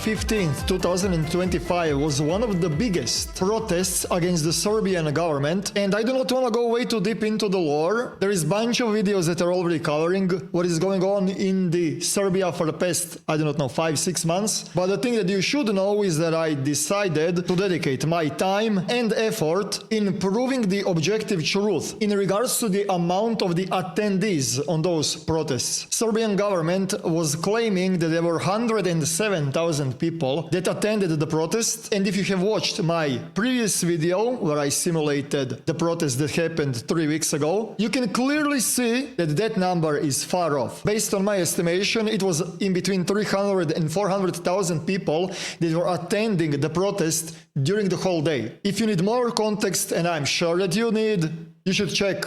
15th, 2025 was one of the biggest protests against the Serbian government, and I do not want to go way too deep into the lore. There is a bunch of videos that are already covering what is going on in the Serbia for the past, I do not know, 5-6 months. But the thing that you should know is that I decided to dedicate my time and effort in proving the objective truth in regards to the amount of the attendees on those protests. Serbian government was claiming that there were 107,000 people that attended the protest, and if you have watched my previous video where I simulated the protest that happened 3 weeks ago, you can clearly see that that number is far off. Based on my estimation, it was in between 300 and 400,000 people that were attending the protest during the whole day. If you need more context, and I'm sure that you should check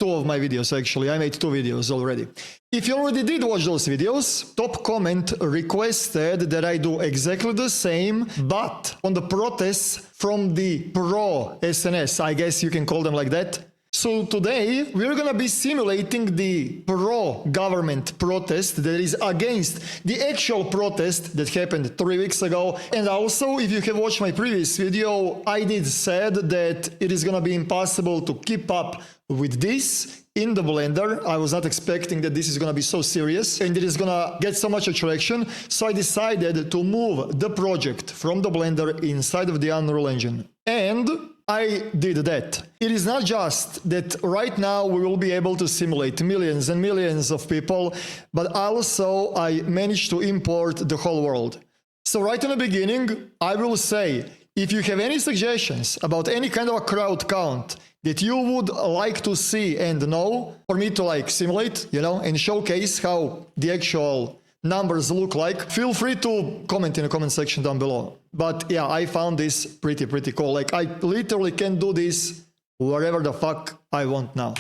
2 of my videos actually. I made 2 videos already. If you already did watch those videos, top comment requested that I do exactly the same, but on the protests from the pro-SNS, I guess you can call them like that. So today, we're gonna be simulating the pro-government protest that is against the actual protest that happened 3 weeks ago. And also, if you have watched my previous video, I did said that it is gonna be impossible to keep up with this in the Blender. I was not expecting that this is gonna be so serious and it is gonna get so much attraction. So I decided to move the project from the Blender inside of the Unreal Engine. And I did that. It is not just that right now we will be able to simulate millions and millions of people, but also I managed to import the whole world. So right in the beginning, I will say, if you have any suggestions about any kind of a crowd count that you would like to see and know, for me to like simulate, and showcase how the actual numbers look like, feel free to comment in the comment section down below. But yeah, I found this pretty cool. Like, I literally can do this wherever the fuck I want now.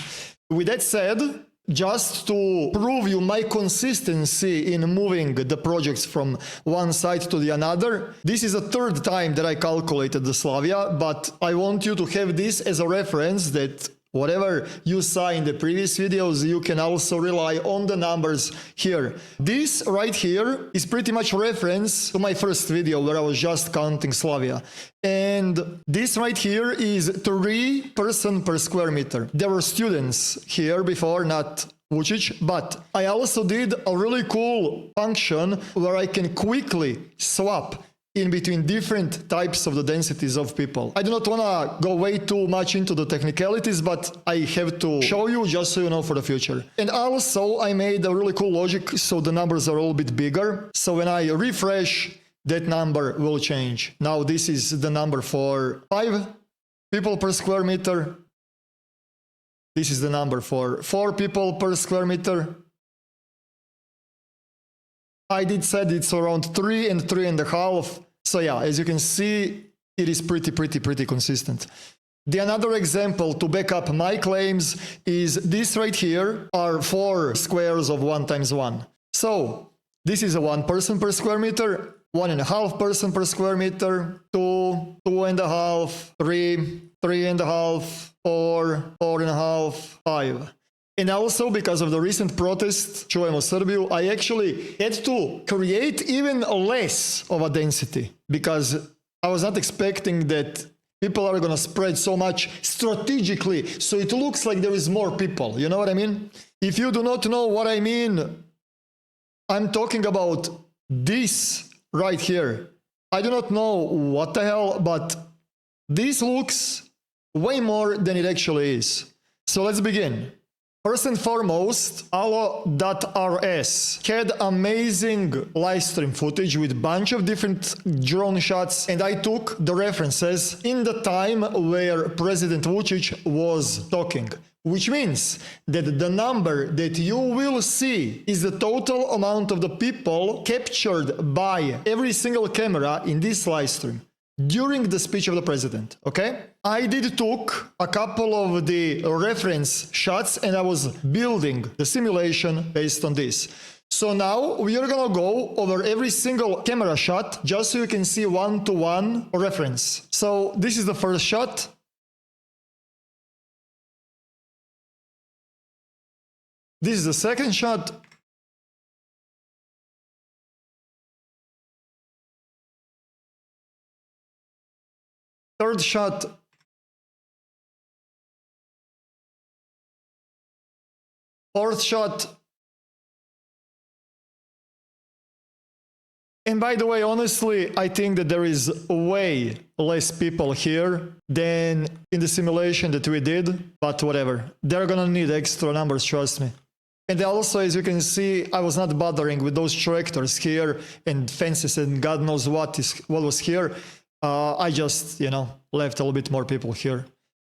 With that said, just to prove you my consistency in moving the projects from one side to the another, this is the 3rd time that I calculated the Slavia, but I want you to have this as a reference that whatever you saw in the previous videos, you can also rely on the numbers here. This right here is pretty much reference to my first video where I was just counting Slavia. And this right here is 3 person per square meter. There were students here before, not vucic, but I also did a really cool function where I can quickly swap in between different types of the densities of people. I do not want to go way too much into the technicalities, but I have to show you just so you know for the future. And also I made a really cool logic so the numbers are a little bit bigger. So when I refresh, that number will change. Now this is the number for 5 people per square meter. This is the number for 4 people per square meter. I did said it's around 3 and 3.5. So yeah, as you can see, it is pretty consistent. The another example to back up my claims is this right here are 4 squares of 1 times 1. So this is a 1 person per square meter, 1.5 person per square meter, 2, 2.5, 3, 3.5, 4, 4.5, 5. And also, because of the recent protest, Čuvajmo Srbiju, I actually had to create even less of a density because I was not expecting that people are going to spread so much strategically, so it looks like there is more people, you know what I mean? If you do not know what I mean, I'm talking about this right here. I do not know what the hell, but this looks way more than it actually is. So let's begin. First and foremost, allo.rs had amazing live stream footage with a bunch of different drone shots, and I took the references in the time where President Vucic was talking, which means that the number that you will see is the total amount of the people captured by every single camera in this live stream during the speech of the president, okay? I did took a couple of the reference shots and I was building the simulation based on this. So now we are gonna go over every single camera shot just so you can see one-to-one reference. So this is the first shot. This is the second shot. Third shot. Fourth shot. And by the way, honestly, I think that there is way less people here than in the simulation that we did, but whatever. They're gonna need extra numbers, trust me. And also, as you can see, I was not bothering with those tractors here and fences and God knows what was here. I just, left a little bit more people here.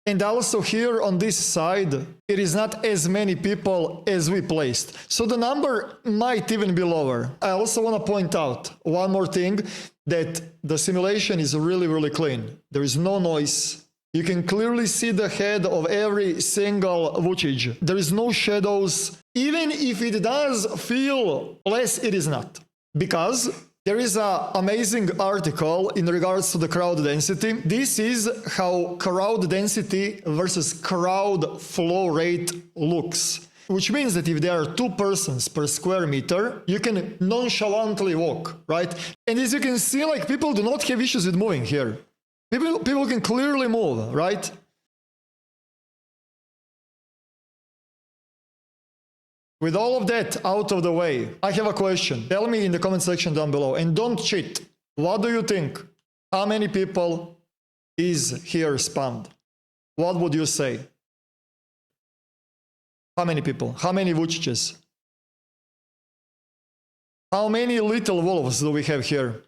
And also here on this side, it is not as many people as we placed. So the number might even be lower. I also want to point out one more thing, that the simulation is really, really clean. There is no noise. You can clearly see the head of every single vucic. There is no shadows. Even if it does feel less, it is not. Because there is an amazing article in regards to the crowd density. This is how crowd density versus crowd flow rate looks. Which means that if there are 2 persons per square meter, you can nonchalantly walk, right? And as you can see, like, people do not have issues with moving here. People can clearly move, right? With all of that out of the way, I have a question. Tell me in the comment section down below, and don't cheat. What do you think? How many people is here spammed? What would you say? How many people? How many vucices? How many little wolves do we have here?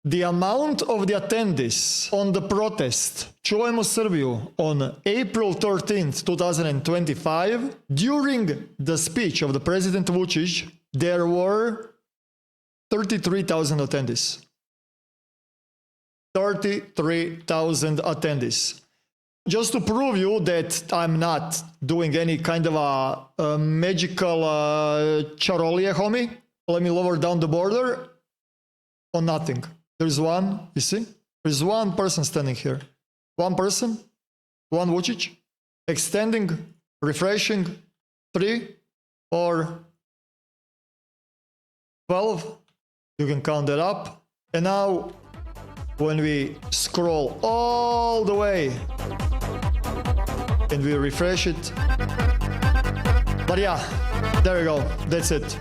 The amount of the attendees on the protest Čuvajmo Srbiju on April 13th, 2025, during the speech of the President Vucic, there were 33,000 attendees. 33,000 attendees. Just to prove you that I'm not doing any kind of a magical charolie, homie, let me lower down the border on nothing. There's one, you see? There's one person standing here. One person, one vucic, extending, refreshing, 3, 4, 12. You can count that up. And now, when we scroll all the way and we refresh it. But yeah, there you go. That's it.